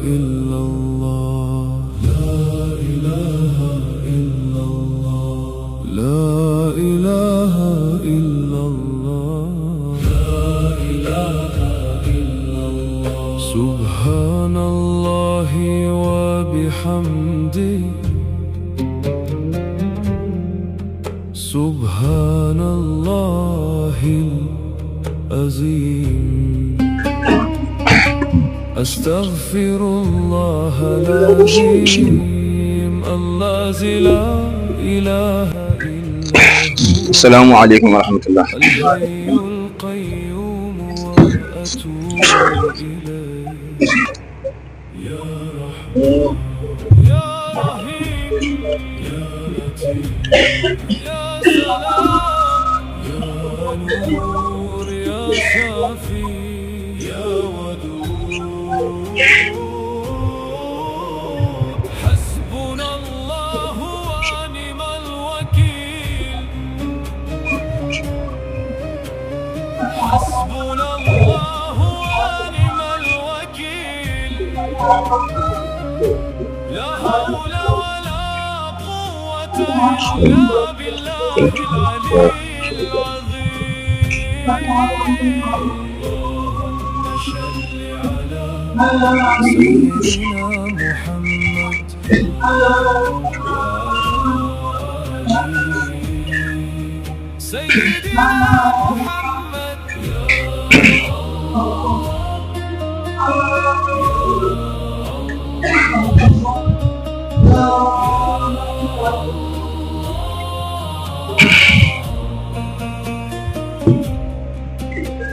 إلا الله لا إله إلا الله لا إله إلا الله لا إله إلا الله سبحان الله وبحمده سبحان الله العظيم أستغفر الله العظيم الذي لا إله إلا هو السلام عليكم ورحمة الله. الحي القيوم وأتوب إليه يا رحمن يا رحيم يا لطيف يا سلام يا نور يا شافي يا ودود حسبنا الله ونعم الوكيل حسبنا الله ونعم الوكيل لا حول ولا قوة إلا بالله العلي العظيم اللهم صل على سيدنا محمد سيدنا محمد يا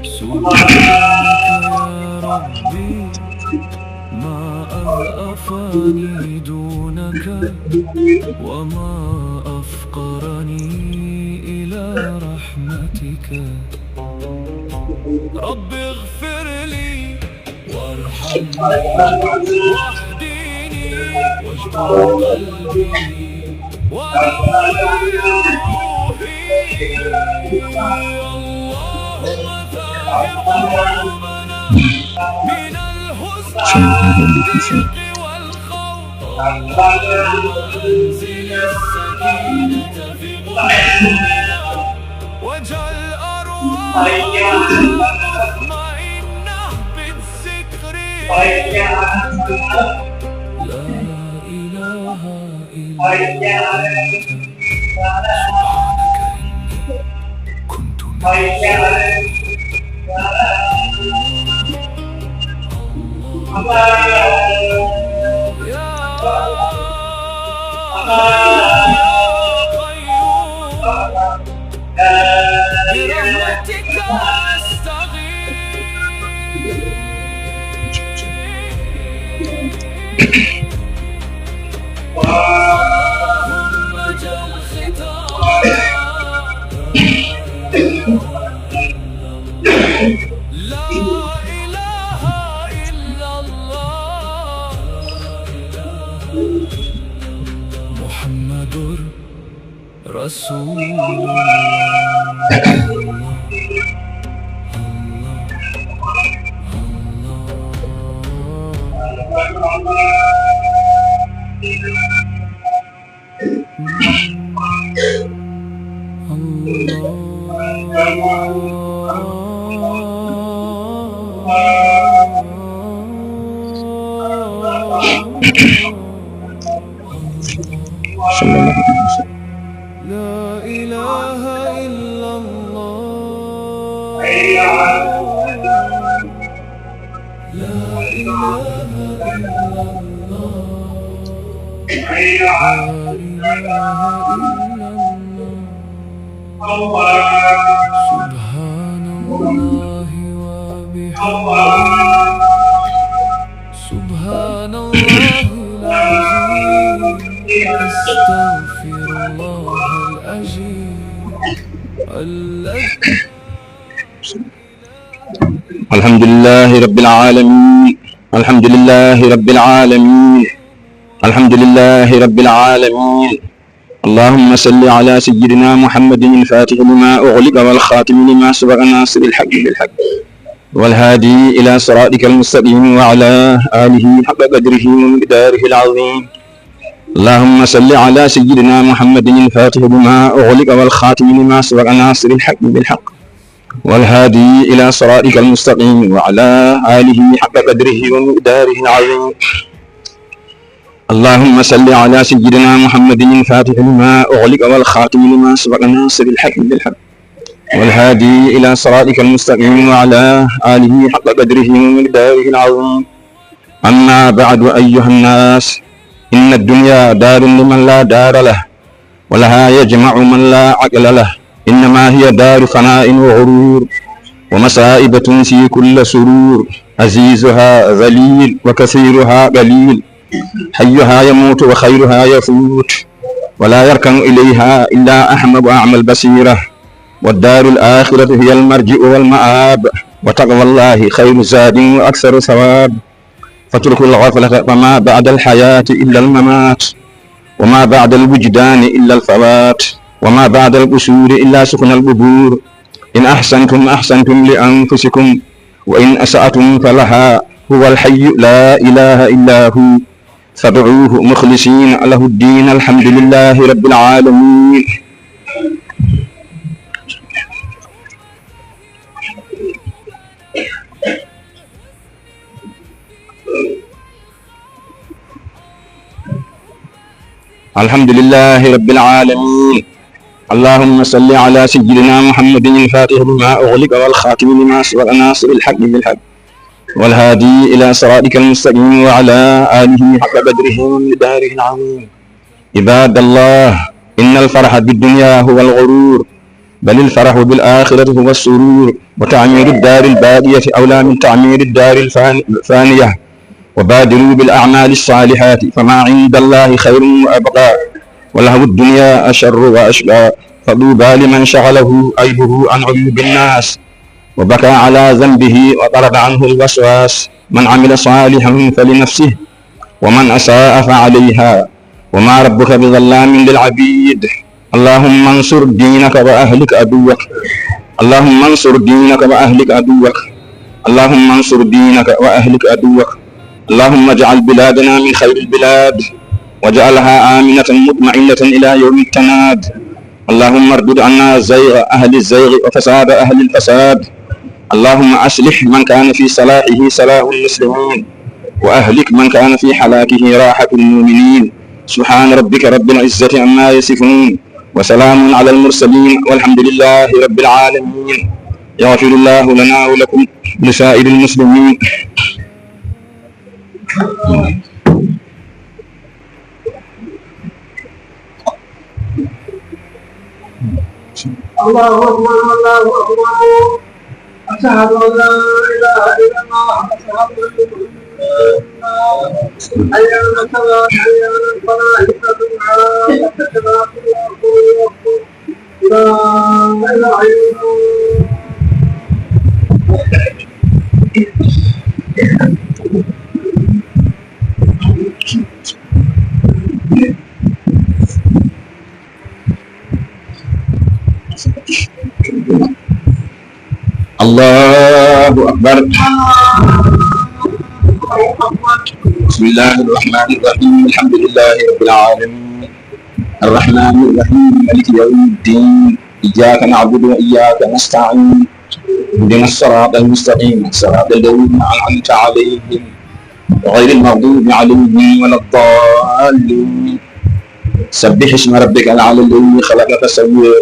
سبحانك يا ربي ما أضعفني دونك وما أفقرني إلى رحمتك رب اغفر لي وارحمني واهديني واجبر قلبي ونور روحي اللهم طهر قلوبنا من الحزن والضيق والخوف وانزل السكينة في قلوبنا واجعل أرواحنا مطمئنة بالذكر لا إله إلا أنت سبحانك إني كنت من الظالمين يا قيوم برحمتك أستغيث اللهم اجعل لا إله إلا الله محمد رسول لا إله إلا الله لا إله إلا الله لا إله إلا الله سبحان الله وبحمده سبحان الله العظيم أستغفر الله العظيم الحمد لله رب العالمين الحمد لله رب العالمين الحمد لله رب العالمين اللهم صل على سيدنا محمد الفاتح لما أغلق والخاتم لما سبق ناصر الحق بالحق والهادي إلى صراطك المستقيم وعلى آله حق قدره ومقداره العظيم. اللهم صل على سيدنا محمد الفاتح لما أغلق والخاتم لما سبق ناصر الحق بالحق والهادي إلى صراطك المستقيم وعلى آله حق قدره ومقداره العظيم. اللهم صل على سيدنا محمد الفاتح لما أغلق والخاتم لما سبق ناصر الحق بالحق والهادي إلى صراطك المستقيم وعلى آله حق قدره ومقداره العظيم. أما بعد أيها الناس، إن الدنيا دار لمن لا دار له، ولها يجمع من لا عقل له. إنما هي دار فناء وغرور، ومصائب تنسي كل سرور. عزيزها ذليل وكثيرها قليل، حيها يموت وخيرها يفوت، ولا يركن إليها إلا أحمد أعمى البصيرة. والدار الآخرة هي المرجع والمآب، وتقوى الله خير زاد وأكثر ثواب. فاتركوا الغفلة، فما بعد الحياة إلا الممات، وما بعد الوجدان إلا الفوات، وما بعد القصور إلا سكن القبور. إن أحسنتم أحسنتم لأنفسكم، وإن أسأتم فلها. هو الحي لا إله إلا هو، فادعوه مخلصين له الدين. الحمد لله رب العالمين. الحمد لله رب العالمين. اللهم صل على سيدنا محمد الفاتح لما أغلق والخاتم لما سبق ناصر الحق بالحق والهادي إلى صراطك المستقيم وعلى آله حق قدره ومقداره العظيم. عباد الله، إن الفرح بالدنيا هو الغرور، بل الفرح بالآخرة هو السرور. وتعمير الدار الباقية أولى من تعمير الدار الفانية. وبادروا بالأعمال الصالحات، فما عند الله خير وأبقى، ولهو الدنيا أشر وأشقى. فطوبى لمن شغله عيبه عن عيوب الناس، وبكى على ذنبه وطرد عنه الوسواس. من عمل صالحا فلنفسه، ومن أساء فعليها، وما ربك بظلام للعبيد. اللهم انصر دينك وأهلك عدوك، اللهم انصر دينك وأهلك عدوك، اللهم انصر دينك وأهلك عدوك. اللهم اجعل بلادنا من خير البلاد، واجعلها آمنة مطمئنة إلى يوم التناد. اللهم اردد عنا زيغ أهل الزيغ وفساد أهل الفساد. اللهم أصلح من كان في صلاحه صلاح المسلمين، وأهلك من كان في حلاكه راحة المؤمنين. سبحان ربك رب العزة عما يصفون، وسلام على المرسلين، والحمد لله رب العالمين. يغفر الله لنا ولكم ولسائر المسلمين. الله أكبر الله أكبر، أشهد أن لا إله إلا الله، أشهد أن حي على الصلاة حي على الفلاح، لا إله إلا الله أكبر. بسم الله الرحمن الرحيم. الحمد لله رب العالمين، الرحمن الرحيم، مالك يوم الدين. إياك نعبد وإياك نستعين، اهدنا الصراط المستقيم، صراط الذين أنعمت عليهم غير المغضوب عليهم ولا الضالين. سبح اسم ربك الأعلى الذي خلق فسوى،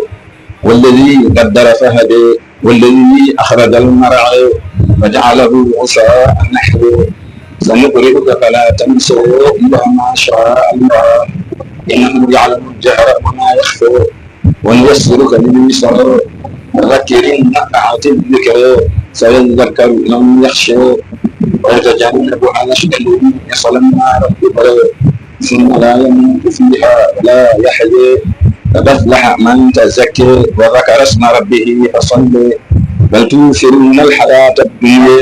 والذي قدر فهدى، والذي أخرج المرعى فجعله غثاء نحوه. سنقرئك فلا تنسى إلا ما شاء الله، إنه يعلم الجهر وما يخفى، ونيسرك لليسر. فذكر إن نفعت الذكر، سيذكر من يخشى، ويتجنبها الأشقى الذي يصلى النار الكبرى، ثم لا يموت فيها ولا يحيى. قد أفلح من تزكى وذكر اسم ربه فصلى. بل تؤثرون الحياة الدنيا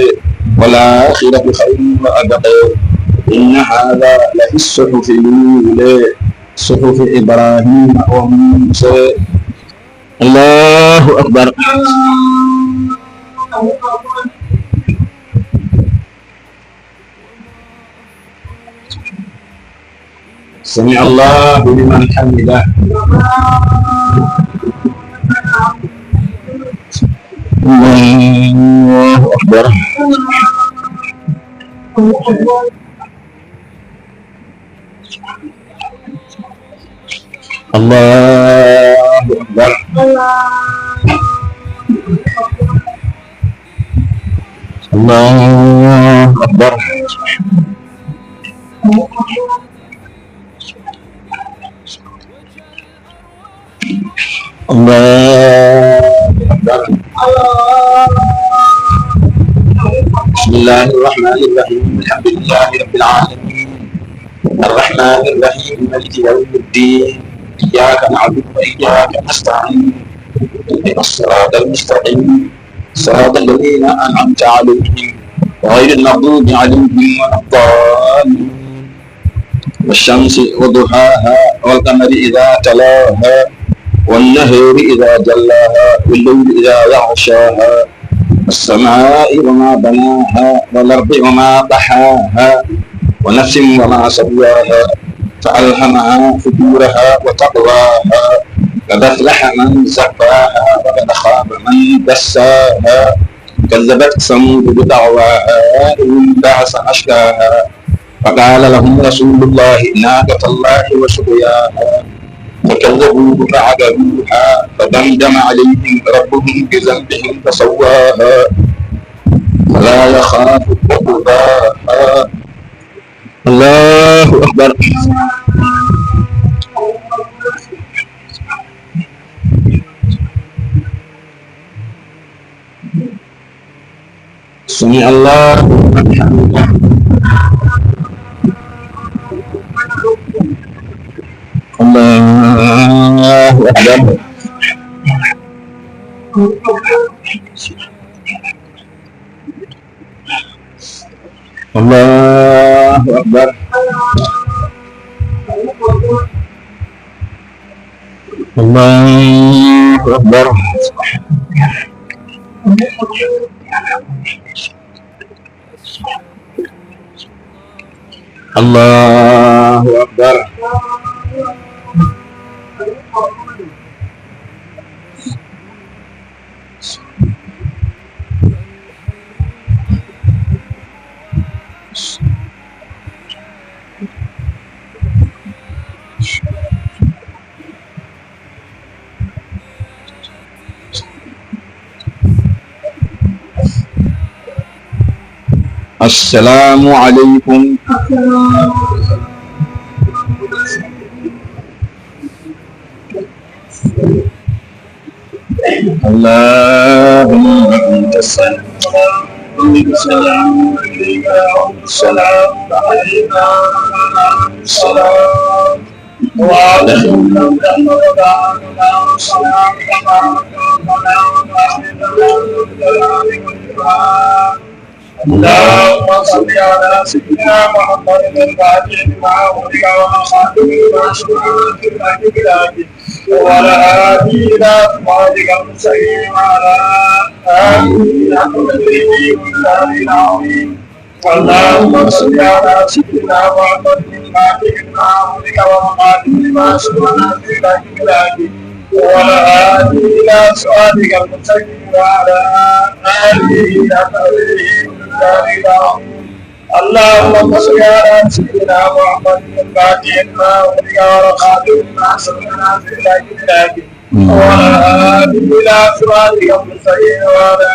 والآخرة خير وأبقى. إن هذا لفي الصحف الأولى، صحف إبراهيم وموسى. الله أكبر. سمع الله لمن حمده. الله أكبر. الله أكبر. الله أكبر. الله أكبر. بسم الله الرحمن الرحيم الحمد لله رب العالمين الرحمن الرحيم مالك يوم الدين إياك نعبد وإياك نستعين اهدنا الصراط المستقيم صراط الذين أنعمت عليهم غير المغضوب عليهم ولا الضالين والشمس وضحاها والقمر إذا تلاها والنهر إذا جلاها والليل إذا يغشاها والسماء وما بناها والأرض وما طحاها ونفس وما سواها فألهمها فجورها وتقواها قد أفلح من زكاها وقد خاب من دساها كذبت ثمود بدعواها إذ بعث أشقاها فقال لهم رسول الله ناقة الله وسقياها فكذبوه فعقروها فدمدم عليهم ربهم بذنبهم فسواها ولا يخاف عقباها. الله أكبر. سمع الله لمن حمده. الله أكبر. الله أكبر. الله أكبر. الله أكبر. السلام عليكم. اللهم أنت السلام ومنك السلام وإليك السلام علينا السلام وعلينا السلام اللهم صل على سيدنا محمد الفاتح لما أغلق والخاتم لما سبق بالحق وعلى آله إلى صراطك المستقيم وعلى آله حق قدره ومقداره العظيم. اللهم صل على سيدنا محمد الفاتح لما أغلق والخاتم لما سبق بالحق وعلى آله إلى صراطك المستقيم وعلى آله حق قدره ومقداره العظيم. اللهم صل على سيدنا محمد الفاتح لما أغلق والخاتم لما سبق بالحق وعلى آله إلى صراطك المستقيم وعلى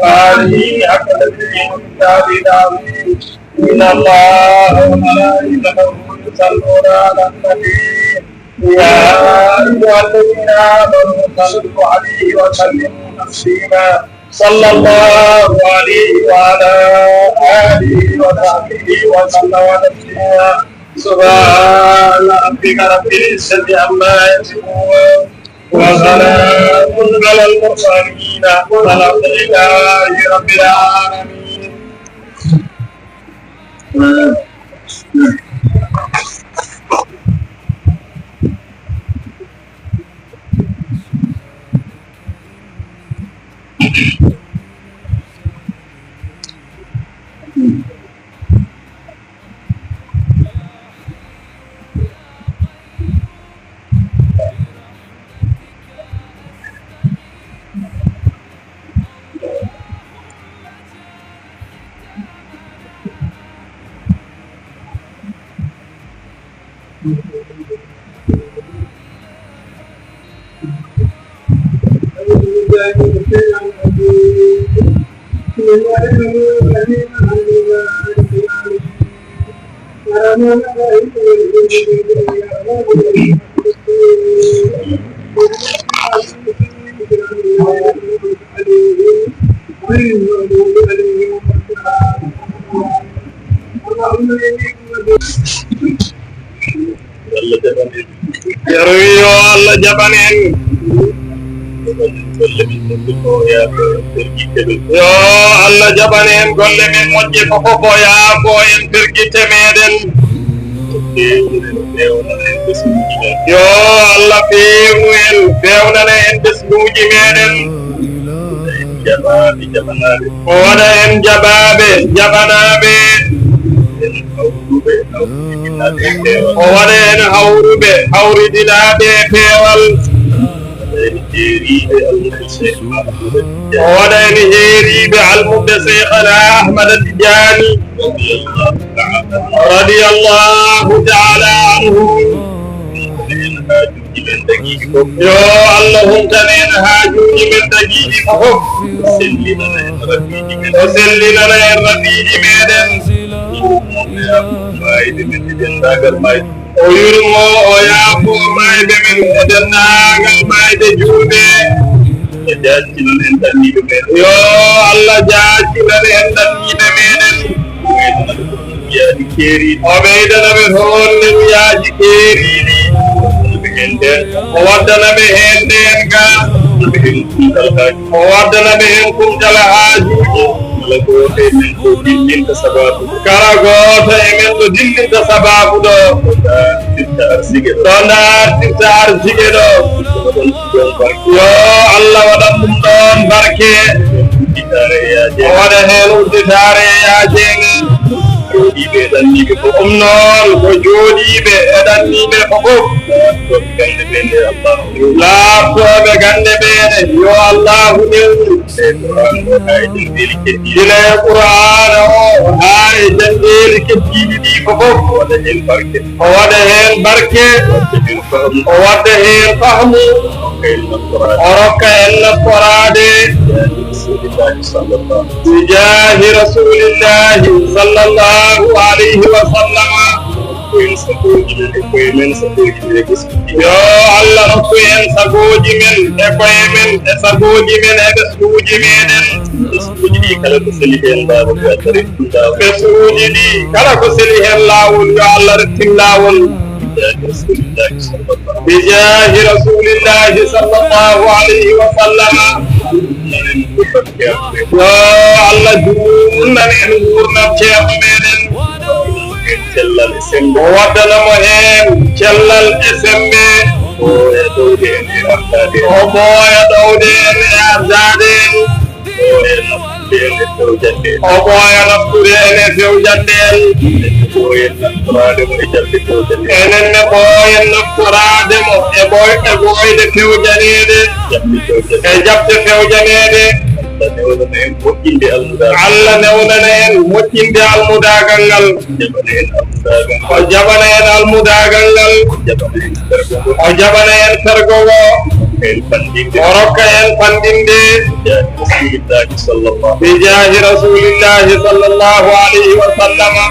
آله حق قدره ومقداره العظيم. إن الله وملائكته يصلون على النبي يا أيها الذين آمنوا صلوا عليه وسلموا تسليما. صلى الله عليه وعلى آله وصحبه وسلم تسليما. سبحان ربك رب العزة عما يصفون وسلام على المرسلين والحمد لله رب العالمين. Yo Allah jabanen yo Allah jabanen golle men moƴƴe fof ya ko en firgite meɗen yo Allah feewu en fewnana en ɓesguji meɗen o waɗa en jaɓaɓe jaɓanaɓe o waɗa en hawruɓe hawridinaɓe peewal o waɗa en heeriɓe almuɓe cheikhana ahmada tidiani radiyallahu taala anhu yo Allah humtana en haajuji men dagiɗi fof o sellinana en rabbiji meɗen o yurmo o yaafo mayde men e dendagal mayde juuɗe yo Allah jaacinan en ɗanniɗe meɗen o ɓeydana ɓe toon newyaji keeriɗi o waddana ɓe hen nden ga o waddana ɓe hen kumtal haajuji kala goto e men ɗo dillinta sababu ɗo ɗo dartirta arsike ɗo yo Allah waɗan ɗum ɗon barke o waɗa hen udditare yajene ɗum noon ko jooɗiɓe e ɗanniɓe fof laaftoɓe gande ɓeɗe yo Allahu newnu gila e qur'ana o haa e janngeli keddiɗi ɗi fof o waɗa hen barke o wadda hen fahmu o rokka en naftorade bijahi rasulillahi sallallahu alayhi wa sallama yo Allah rokku en sagoji men e koye men e sagoji men e ɓesguji meɗen ɓesguji ɗi kala ko seli hen ɓesguji ɗi kala ko seli hen lawol yo Allah rettin lawol bijahi rasulillahi sallallahu alayhi wa sallama yo Allah junnan en gurnam ceerno meɗen o waddanamo hen cellal e sembe o ɓooya ɗowde en e ardade en o ɓooya naftude en e fewjande en enenne ɓooyen naftorademo e ɓooyde fewjanede e jabde fewjanede Allah newnana en moƴƴinde almudagal ngal o jaɓana en almudagal ngal o jaɓana en fergogo o rokka en fandinde bijahi rasulillahi sallallahu alayhi wa sallama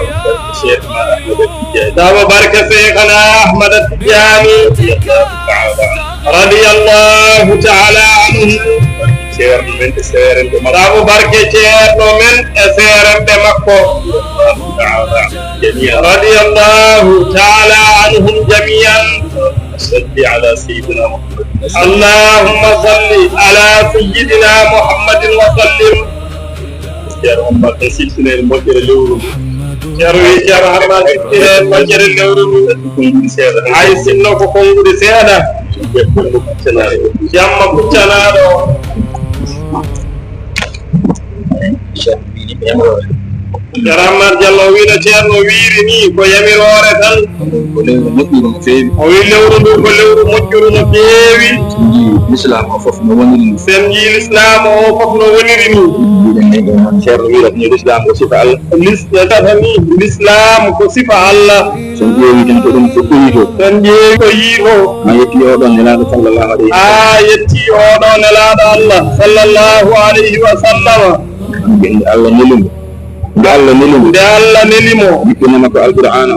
dama barke cheikhana ahmada tidiani radiyallahu taala anhu dama barke ceerno men e seerenɓe makko radiyallahu taala anhum jamian اللهم صل على سيدنا محمد وسلم ceerno harma sittinen moƴƴere lewru ndu hay sinno ko kongude seeɗa jamma kuccanaɗo Rahmat Diallo wiino ceerno wiiri ni ko yamirore tan o wi lewru ndu ko lewru moƴƴuru no feewi l'islam o fof no woniri ni sen jii l'islam o fof no woniri ni ceerno wiirata ni l'islam ko sifa Allah tata ni l'islam ko sifa Allah sen ƴeewi ten ko ɗum ko ɓoyi to sen ƴeewi ko yii to a yetti oɗon nelaɗo sallallahu alayhi a yetti oɗo nelaɗo Allah sallallahu alayhi wa sallama nde Allah nelimo nde Allah nelimo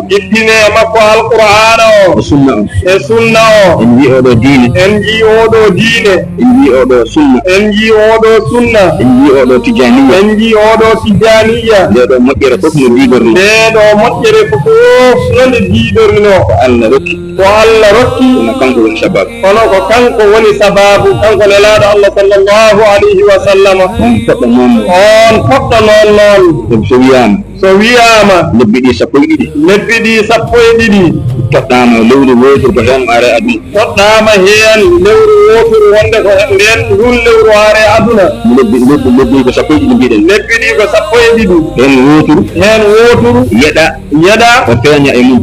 jippine makko alqur'ana o sunna o e sunna o en ji oɗo diine en ji oɗo diine en ji oɗo sunna en ji oɗo sunna en ji oɗo tijaniya en ji oɗo tijaniya nde ɗo moƴƴere fof no diidorno ndeɗo moƴƴere fof nonde diidorno ko Allah rokki ko Allah rokki kono kanko woni sababu kono ko kanko woni sababu kanko nelaɗo Allah sallallahu alayhi wa sallam on poɗɗo noon on poɗɗo noon so wiyama so wiyama lebbi ɗi 12 lebbi ɗi 12 toɗɗama lewru wotoru ko hen are aduna toɗɗama hen lewru wotoru wonde ko nden ndun lewru are aduna lebbi ko 12 mbiɗen lebbi ɗi ko 12 hen wotoru yeɗa o feeña e mum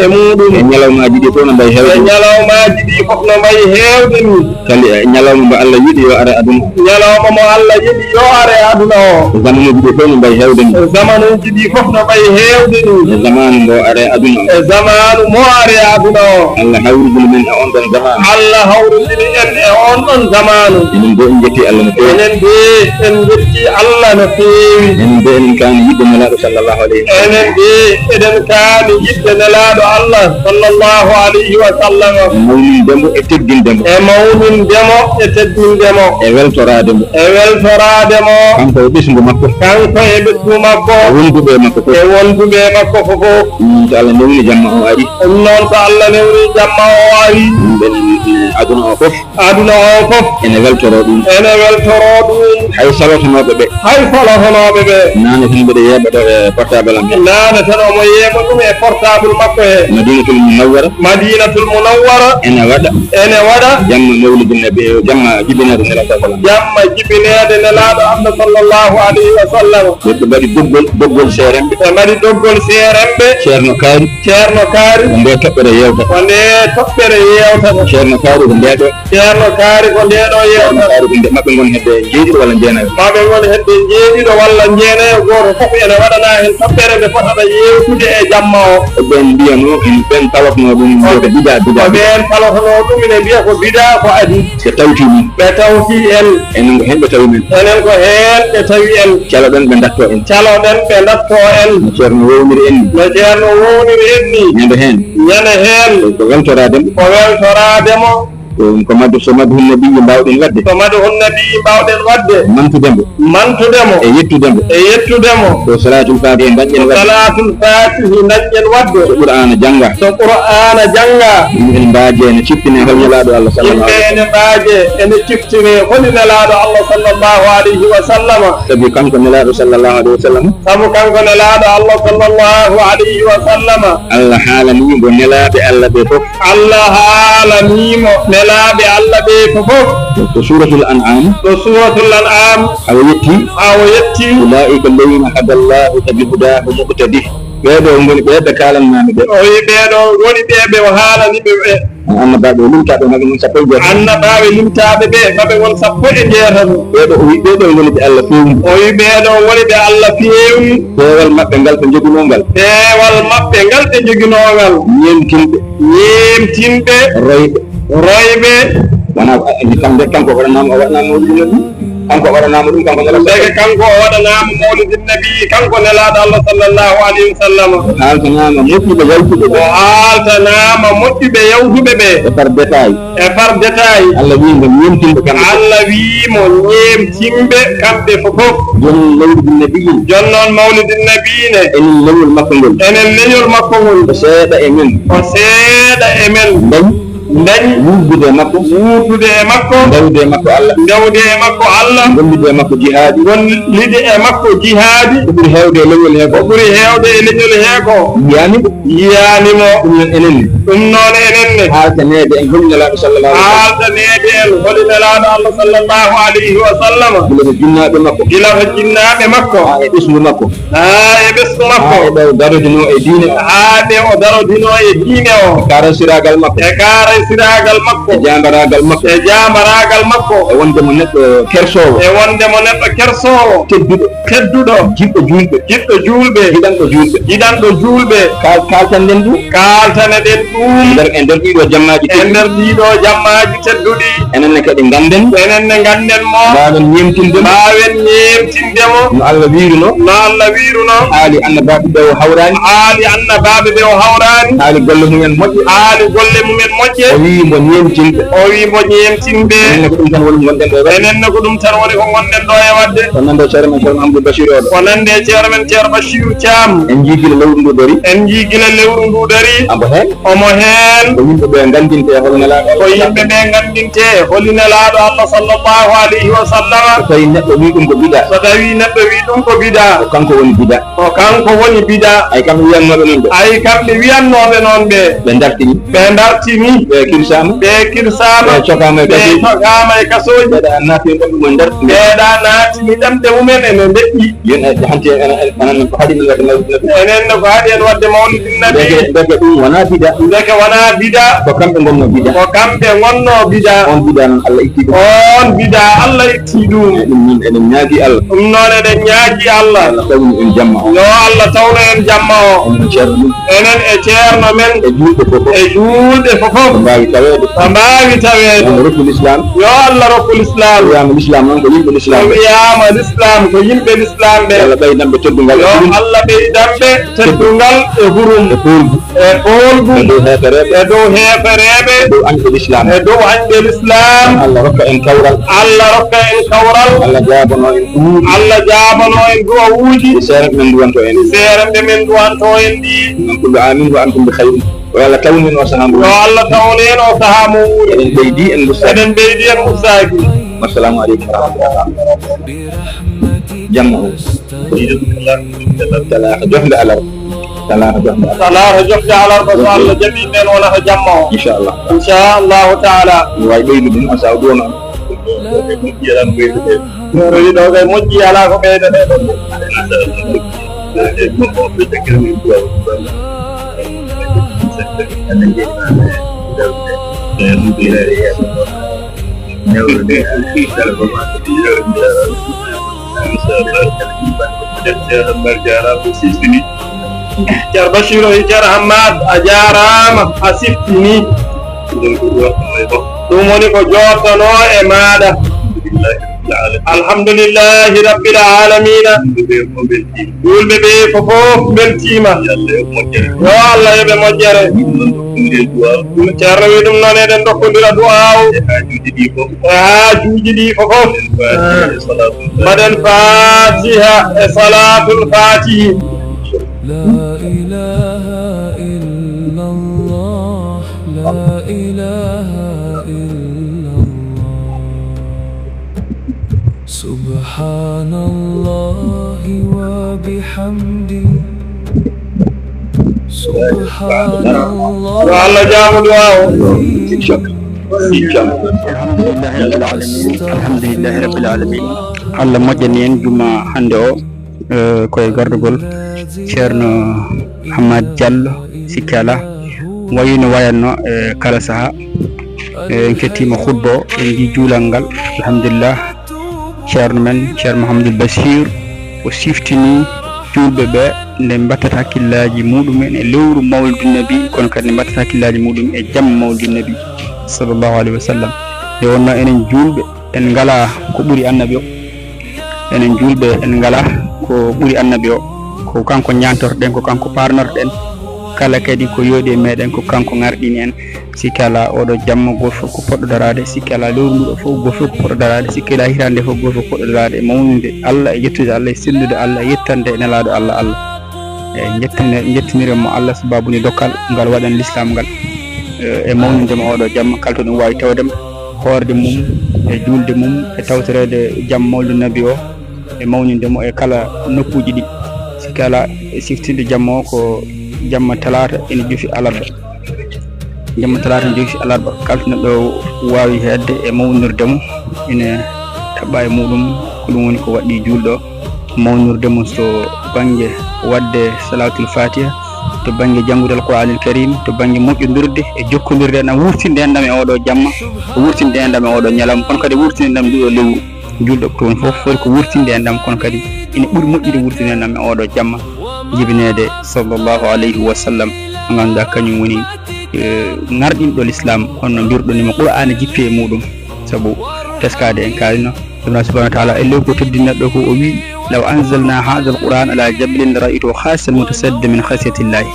e muɗum e ñalawmaji ɗi fof no mbayi hewde e ñalawmaji ɗi fof no mbayi hewde ni kali ñalawma mo Allah yiɗi yo are aduna ñalawma mo Allah yiɗi yo are aduna o zamanuji ɗi fof no mbayi hewde ni zamanuji ɗi fof no mbayi hewde ni e zamanu ngo are aduna o e zamanu mo are aduna o Allah hawridini men e on ɗon zamanu Allah hawridini en e on ɗon zamanu enen bo en jetti Allah no feewi enen de en jetti Allah no feewi enen bo enen kaani yiɗde nelaɗo sallallahu alayhi wa sallam enen de eɗen kaani yiɗde nelaɗo Allah sallallahu alayhi wa sallam mawnindemo e teddindemo e mawnindemo e teddindemo e weltorademo kanko e ɓesgu makko wonduɓe makko fof e wonduɓe makko fof so Allah newni jamma o ari ɗum noon so Allah newni jamma o ari yimɓen aduna o fof ene weltoro ɗum hay salotonoɓe ɓe nane tan mbeɗa yeeɓa ɗo e portable am nane tan omo yeeɓa ɗum e portable makko he madinatul munawwara ene waɗa jamma mawlidin nabi jamma jibinede nelaɗo jamma jibinede nelaɗo Allah sallallahu alayhi wa sallam ɓe mbaɗi doggol seeremɓe ceerno kaari ko nde toɓɓere yewtata ceerno kaari ko ndeɗo yewtata ko nde maɓɓe gon hedde jeeɗiɗo walla jeenayo goto fof ene waɗana hen toɓɓere nde fotata yewtude e jamma o ɓen mbiyano ɓen tawatno ɗum ko bida ɓen tawatno ɗum ene mbiya ko bida ko adi so tawti min ɓe tawti en enen ko hen ɓe tawi men enen ko hen ɓe tawi en caloɗen ɓe datto en no ceerno wowniri en ni ñande hen ko weltorademo ko maddu so maddu hunnabi mbawɗen wadde mantudemo e yettudemo ko salatul fatihi dañƴen wadde so qur'ana janga en mbaaje ene ciftine hol nelaɗo Allah sallallahu alayhi wa sallam sabi kanko nelaɗo sallallahu alayhi wa sallam Allah haalanimo nelaɓe Allah ɓe fof nelaɓe Allah ɓe fof to suratul an'am hawa yetti ulaika alladhina hada Allahu fabihudahu muqtadih ɓeɗo goni ɓeɓe kalanmami ɓe o wi ɓeɗo woni ɓeɓe o haalaniɓe ɓe annabaɓe limtaɓe maɓe gon 12 annabaɓe limtaɓe ɓe maɓe gon 17 ɓeɗo o wi ɓeɗo goni ɓe Allah feewni o wi ɓeɗo woni ɓe Allah feewni peewal maɓɓe ngal ɓe joginogal ñemtinɓe royɓe wona kanko waɗanama o waɗanama mawlidin nabi kanko waɗanama ɗum kanko mawlidin nabi kanko nelaɗo Allah sallallahu alayhi wa sallam haltanama moƴƴuɓe yawtuɓe ɓe e par détail Allah wimo ñemtimɓe kamɓe fof jonnon mawlidin nabi ne enen leñol makko ngol ko seeɗa e men dañ wuurdude e makko dawde e makko Allah gollide e makko jihaadi ko ɓuri hewde e leñol heego yiyanimo ɗum noon enen ne haltanede en holi nelaɗo sallallahu alayhi wa sallam gila to jinnaɓe makko ha e ɓesgu makko ha e darodino e diine o karasiragal makko siragal makko jambaragal makko e jambaragal makko e wondemo neɗɗo kersowo e wondemo neɗɗo kersowo tedduɗo jiɗɗo julɓe jiɗanɗo julɓe kaltan nden ɗum kaltane ɗen ɗum e nder ɗiɗo jammaji jammaji tedduɗi enenne kadi ganden mo mbawen ñemtindemo no Allah wiruno haali annabaɓe ɓe o hawrani haali golle mumen moƴƴe o wi mo ñemtinde enenne ko ɗum tan woni ko gonɗen ɗo e wadde ko nande ceerno men ceerno Amadou Bachir oɗo ko nande ceerno men ceerno Bachir Thiam en jigila lewru ndu dari omo hen ko yimɓeɓe gandinte holinelaɗo Allah sallallahu alayhi wa sallam so tawi neɗɗo wi ɗum ko bida ko kanko woni bida ay kamɓe wiyannoɓe noon ɓe ɓe dartini ɓe kirsama ɓe cokama e kasoji ɓeɗa natini ɗum nder ɓeɗa natini ɗemɗe mumen ene deƴƴi hanti enen ko haɗi en wadde mawlidin nabi ndeke ɗum wona bida ko kamɓe gonno bida on bida noon Allah itti ɗum ɗum min eɗen ñaagui Allah ɗum noon eɗen ñaagui Allah tawni en jamma o yo Allah tawno en jamma o enen e ceerno men e julɓe fofof ko mbawi tawede rokkul islam yo Allah rokkul islam wiyama l'islam noon ko yimɓe l'islam ɓe Allah ɓeydanɓe teddugal yo Allah ɓeydanɓe teddugal e hurum e polgu e dow hefereɓe e dow añɓe l'islam Allah rokka en kawral Allah jabano en duwawuji seeremɓe men duwanto en ɗi non kullu amin wa antum bi khayr yo Allah tawnin o sahamu yo Allah tawnen o sahamu eɗen ɓeydi en ustaki assalamu aleykum wa rahmatullah jamma o talata jofde alarba so Allah jaɓi men wonata jamma o inchallahu taala mi wawi ɓeydu ɗum asa ɗo noon ɗo kay moƴƴi ala ko ɓeydane ɗon ceer Bachir e ceer Hammad a jarama a siftini ɗum woni ko jortono e maɗa alhamdulillahi rabbil alamina julɓe ɓe fofof beltima yo Allah yoɓe moƴƴere ceerno wi ɗum noon eɗen dokkodira du'aw e haajuji ɗi fofof mbaɗen fatiha e salatul fatihi لا إله إلا الله لا إله إلا الله سبحان الله وبحمده سبحان الله الحمد لله رب العالمين الله moƴƴani en juma hande o koye gardugol ceerno Hamad Diallo sikki ala wayino wayanno e kala saaha en kettima khutba o en ji juulal ngal alhamdulillah ceerno men ceerno Mouhamadoul Bachir o siftini julɓe ɓe nde mbattata hakkillaji muɗumen e lewru mawlidun nabi kono kadi nde mbattata hakkillaji muɗum e jamma mawlidun nabi sallllahu alayhi wa sallam nde wonno enen julɓe en ngala ko ɓuuri annabi o enen julɓe en ngala ko ɓuuri annabi o ko kanko ñantorɗen ko kanko parnorɗen kala kadi ko yooɗi e meɗen ko kanko garɗini en sikki ala oɗo jamma goto fof ko poɗɗo darade sikki ala lewru nduɗo fof goto fof ko poɗɗo darade sikki ala hitande fof goto fof poɗɗo darade e mawnude Allah e yettude Allah e sellude Allah e yettande e nelaɗo Allah e jettiniren mo Allah sababuni dokkal ngal waɗen l'islam ngal e mawnudemo oɗo jamma kala to ɗum wawi tawdema hoorde mum e julde mum e tawtorede jamma mawlid nabi o e mawnudemo e kala nokkuji ɗi sikki ala e siftinde jamma o ko jamma talata ene juufi alarba jamma talata ene juufi alarba kala neɗɗo wawi hedde e mawnirdemo ene taɓɓa e muɗum ko ɗum woni ko waɗɗi julɗo o mawnirdemo so banggue wadde salatul fatiha to banggue janggude alqur'anil karim to banggue moƴƴodirde e jokkodirde enɗam wurtinde enɗam e oɗo jamma wurtinde enɗam e oɗo ñalawma kono kadi wurtinde enɗam nduɗo lewru julɗo toon foof foti ko wurtinde enɗam kono kadi ina ɓuuri moƴƴude wurtinde enɗam e oɗo jamma jibinede sallllahu alayhi wa sallam mo ganduɗa kañum woni ngarɗinɗo l'islam kono mbirɗonima qur'ana jippe e muɗum saabu teskade en kalino Allah subhanahu wa ta'ala elle ko teddinatɗo ko o wi law anzalna hadha alquran ala jabalin la ra'aytu khassan mutasadda min khashyati llah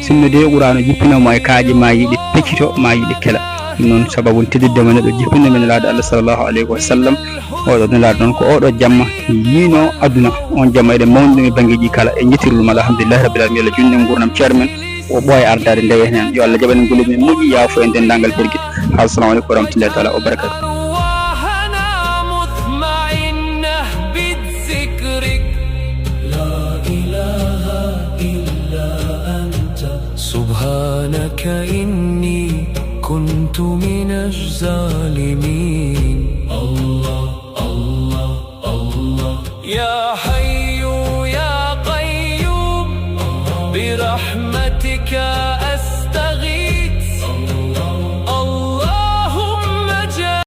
sinno de qur'an jippinoma e kaaje ma yiɗi peccito ma yiɗi kela non sababu teddidde men ɗo jippinde men laade Allah sallallahu alayhi wa sallam oɗo nelaɗo noon ko oɗo jamma yino aduna on jamma eɗen mawniɗum e banggueji kala e jettirɗum alhamdulillahi rabbil alamin Allah junde gurnam ceermen o ɓooya ardade ndewe hen yo Allah jaɓanen golle men moƴƴi yaafo e dendagal berguel assalamu aleykum wa rahmatullahi taala wa barakatuh سبحانك إني كنت من الظالمين الله الله الله يا حي يا قيوم برحمتك